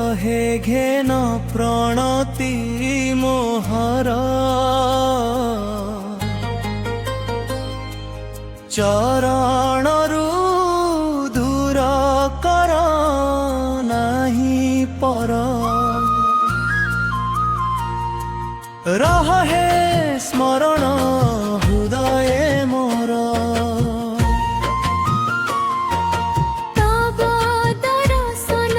रहे घेन प्रणति मोहर चरणरु दूर कर नाही पर रहे स्मरण हृदय मोर तब दर्शन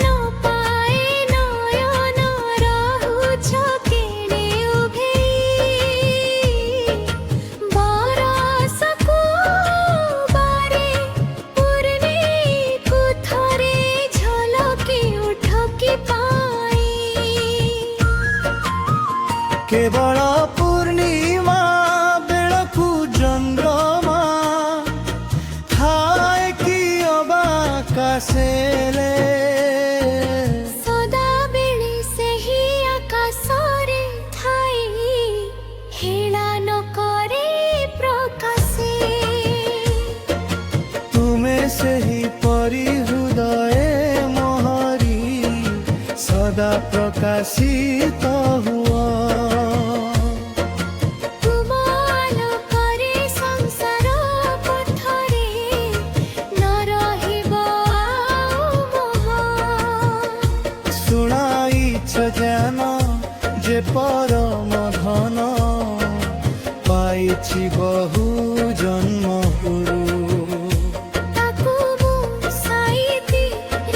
न पाए नयन रहुछ केणे उभेई बरसको बारे पूर्णिको थरे झलकी उठकी पाई केवल पूर्णिमा बेलकु चंद्रमा थाए कि अबाकाशेले सदा बेले सेही आकाशरे थाई हेला न करे प्रकाशे तुमे सही परि हृदय मोहरी सदा प्रकाशित हुआ तुम आलोकरे संसार पथरे न रहिब आउ मोह शुणाइछ ज्ञान जे परम धन पाइछि बहु जन्म गुरु ताकु मु साइति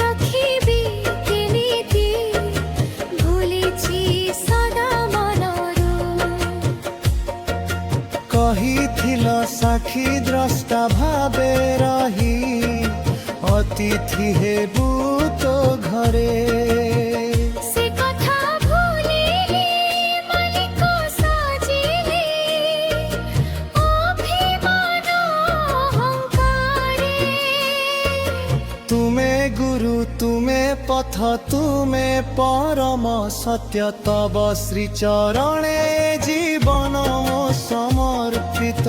रखिबि केनिति भुलिछि सदा मनरु कहिथिल साक्षी द्रष्टा भावे रही अतिथि हेबु तो घरे से कथा भूलिली मालिक साजिली अभिमान अहंकारे तुमे गुरु तुमे पथ तुमे परम सत्य तब श्री चरणे जीवन समर्पित।